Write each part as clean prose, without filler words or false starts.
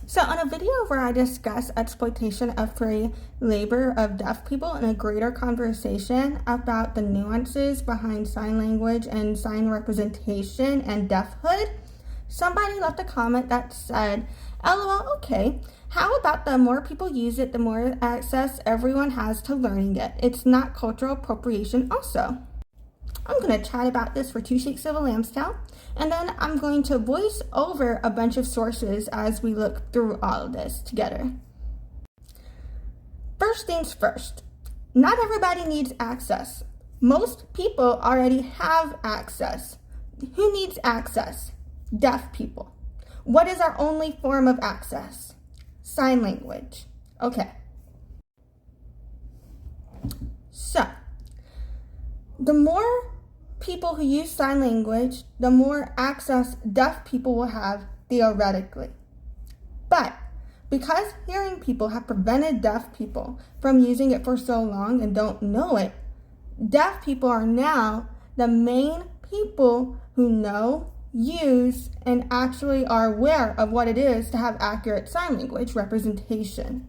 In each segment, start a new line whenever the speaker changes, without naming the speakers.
So on a video where I discuss exploitation of free labor of deaf people in a greater conversation about the nuances behind sign language and sign representation and deafhood, somebody left a comment that said, LOL, okay, how about the more people use it, the more access everyone has to learning it? It's not cultural appropriation also. I'm going to chat about this for 2 shakes of a lamb's tail, and then I'm going to voice over a bunch of sources as we look through all of this together. First things first, not everybody needs access. Most people already have access. Who needs access? Deaf people. What is our only form of access? Sign language. Okay. So, the more people who use sign language, the more access deaf people will have theoretically. But because hearing people have prevented deaf people from using it for so long and don't know it, deaf people are now the main people who know, use, and actually are aware of what it is to have accurate sign language representation.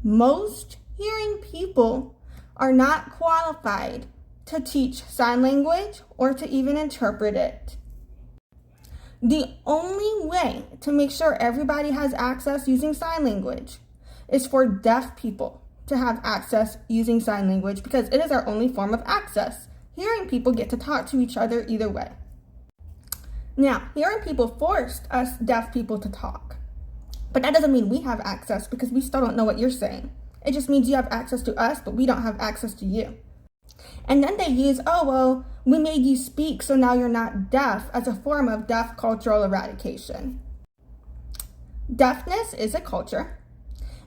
Most hearing people are not qualified to teach sign language or to even interpret it. The only way to make sure everybody has access using sign language is for deaf people to have access using sign language because it is our only form of access. Hearing people get to talk to each other either way. Now, hearing people forced us deaf people to talk, but that doesn't mean we have access because we still don't know what you're saying. It just means you have access to us, but we don't have access to you. And then they use, oh, well, we made you speak, so now you're not deaf as a form of deaf cultural eradication. Deafness is a culture,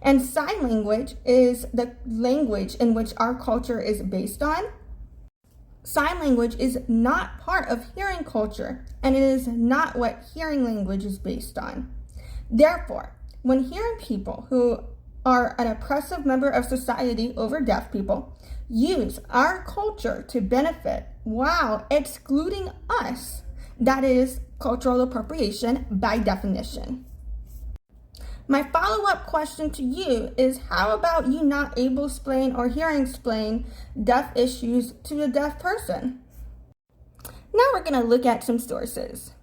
and sign language is the language in which our culture is based on. Sign language is not part of hearing culture, and it is not what hearing language is based on. Therefore, when hearing people who are an oppressive member of society over deaf people use our culture to benefit while excluding us, that is cultural appropriation by definition. My follow-up question to you is, how about you not able-splain or hearing-splain deaf issues to a deaf person? Now we're going to look at some sources.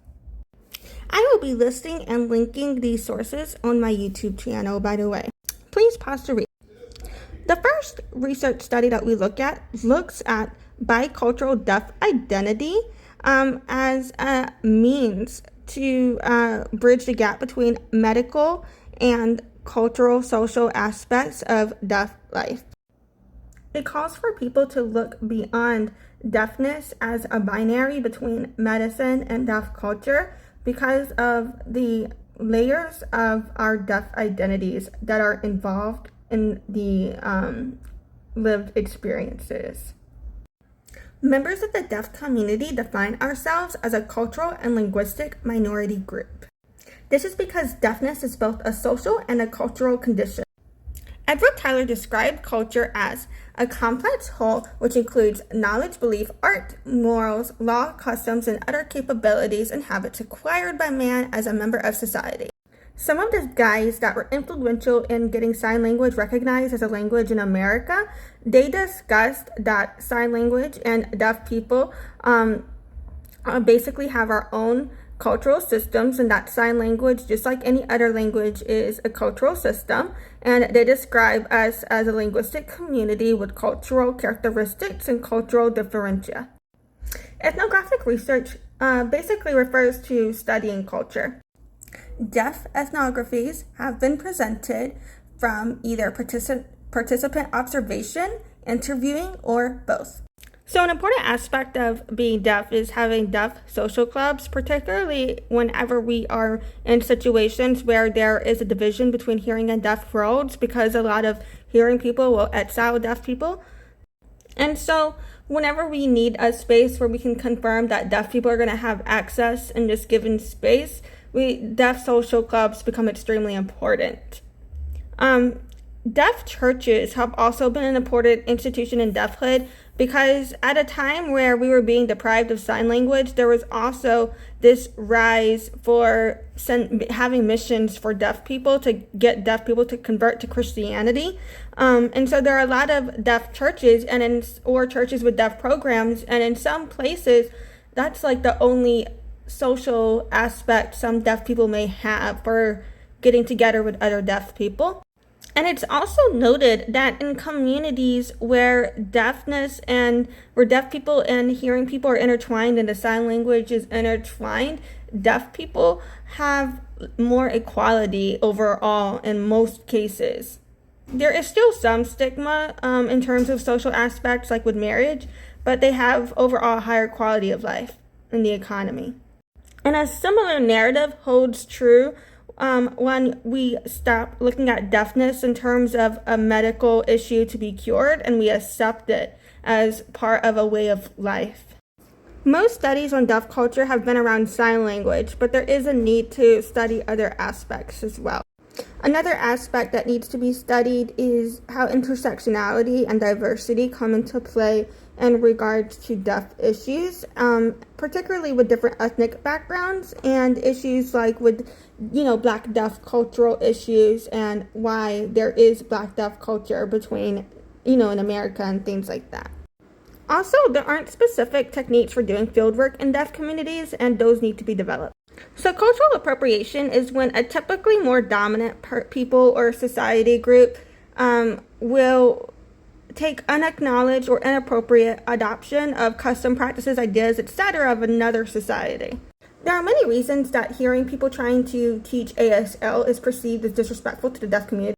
I will be listing and linking these sources on my YouTube channel, by the way. Please pause to read. The first research study that we looks at bicultural deaf identity as a means to bridge the gap between medical and cultural social aspects of deaf life. It calls for people to look beyond deafness as a binary between medicine and deaf culture because of the layers of our deaf identities that are involved in the lived experiences. Members of the deaf community define ourselves as a cultural and linguistic minority group. This is because deafness is both a social and a cultural condition. Edward Tyler described culture as a complex whole which includes knowledge, belief, art, morals, law, customs, and other capabilities and habits acquired by man as a member of society. Some of the guys that were influential in getting sign language recognized as a language in America, they discussed that sign language and deaf people basically have our own cultural systems, and that sign language, just like any other language, is a cultural system, and they describe us as a linguistic community with cultural characteristics and cultural differentia. Ethnographic research basically refers to studying culture. Deaf ethnographies have been presented from either participant observation, interviewing, or both. So an important aspect of being deaf is having deaf social clubs, particularly whenever we are in situations where there is a division between hearing and deaf worlds, because a lot of hearing people will exile deaf people. And so whenever we need a space where we can confirm that deaf people are going to have access in this given space, deaf social clubs become extremely important. Deaf churches have also been an important institution in deafhood Because at a time where we were being deprived of sign language, there was also this rise for having missions for deaf people to get deaf people to convert to Christianity. And so there are a lot of deaf churches or churches with deaf programs. And in some places, that's like the only social aspect some deaf people may have for getting together with other deaf people. And it's also noted that in communities where deaf people and hearing people are intertwined and the sign language is intertwined, deaf people have more equality overall in most cases. There is still some stigma in terms of social aspects, like with marriage, but they have overall higher quality of life in the economy. And a similar narrative holds true when we stop looking at deafness in terms of a medical issue to be cured and we accept it as part of a way of life. Most studies on deaf culture have been around sign language, but there is a need to study other aspects as well. Another aspect that needs to be studied is how intersectionality and diversity come into play in regards to deaf issues, particularly with different ethnic backgrounds and issues like with, Black deaf cultural issues and why there is Black deaf culture between, in America and things like that. Also, there aren't specific techniques for doing fieldwork in deaf communities, and those need to be developed. So cultural appropriation is when a typically more dominant people or society group will take unacknowledged or inappropriate adoption of custom practices, ideas, etc. of another society. There are many reasons that hearing people trying to teach ASL is perceived as disrespectful to the deaf community.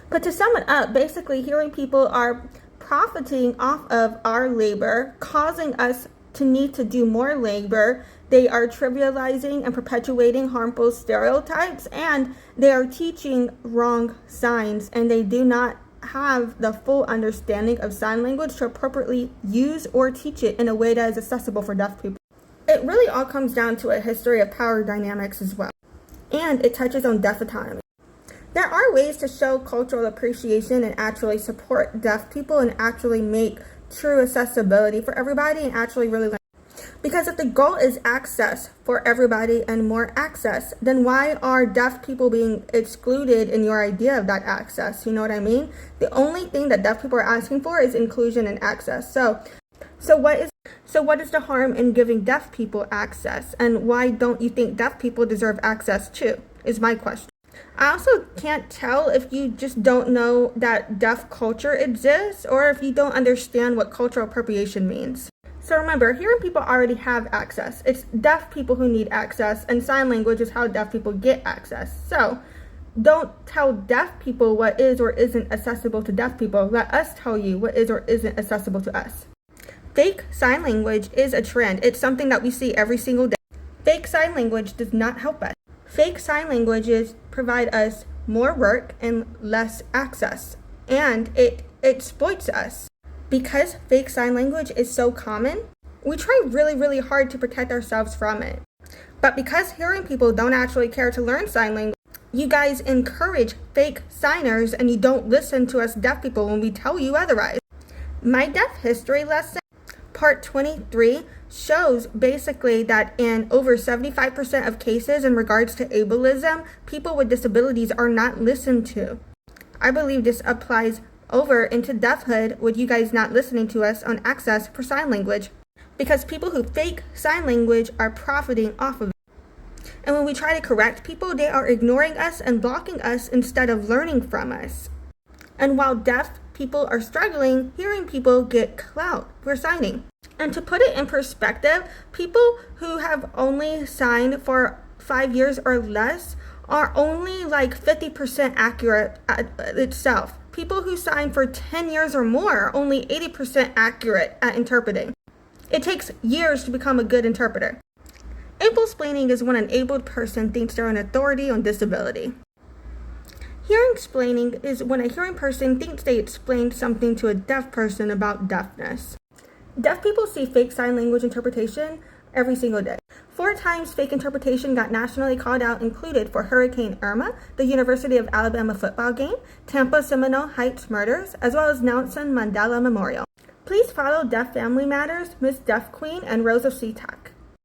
But to sum it up, basically hearing people are profiting off of our labor, causing us to need to do more labor. They are trivializing and perpetuating harmful stereotypes, and they are teaching wrong signs, and they do not have the full understanding of sign language to appropriately use or teach it in a way that is accessible for deaf people. It really all comes down to a history of power dynamics as well, and it touches on deaf autonomy. There are ways to show cultural appreciation and actually support deaf people and actually make true accessibility for everybody and actually really learn. Because if the goal is access for everybody and more access, then why are deaf people being excluded in your idea of that access? You know what I mean? The only thing that deaf people are asking for is inclusion and access. So what is the harm in giving deaf people access? And why don't you think deaf people deserve access too, is my question. I also can't tell if you just don't know that deaf culture exists or if you don't understand what cultural appropriation means. So remember, hearing people already have access. It's deaf people who need access, and sign language is how deaf people get access. So don't tell deaf people what is or isn't accessible to deaf people. Let us tell you what is or isn't accessible to us. Fake sign language is a trend. It's something that we see every single day. Fake sign language does not help us. Fake sign languages provide us more work and less access, and it exploits us. Because fake sign language is so common, we try really, really hard to protect ourselves from it. But because hearing people don't actually care to learn sign language, you guys encourage fake signers and you don't listen to us deaf people when we tell you otherwise. My deaf history lesson, part 23, shows basically that in over 75% of cases in regards to ableism, people with disabilities are not listened to. I believe this applies over into deafhood with you guys not listening to us on access for sign language, because people who fake sign language are profiting off of it. And when we try to correct people, they are ignoring us and blocking us instead of learning from us. And while deaf people are struggling, hearing people get clout for signing. And to put it in perspective, people who have only signed for 5 years or less are only like 50% accurate at itself. People who sign for 10 years or more are only 80% accurate at interpreting. It takes years to become a good interpreter. Able-splaining is when an abled person thinks they're an authority on disability. Hearing-splaining is when a hearing person thinks they explained something to a deaf person about deafness. Deaf people see fake sign language interpretation every single day. 4 times fake interpretation got nationally called out included for Hurricane Irma, the University of Alabama football game, Tampa Seminole Heights murders, as well as Nelson Mandela Memorial. Please follow Deaf Family Matters, Miss Deaf Queen, and Rose of SeaTac.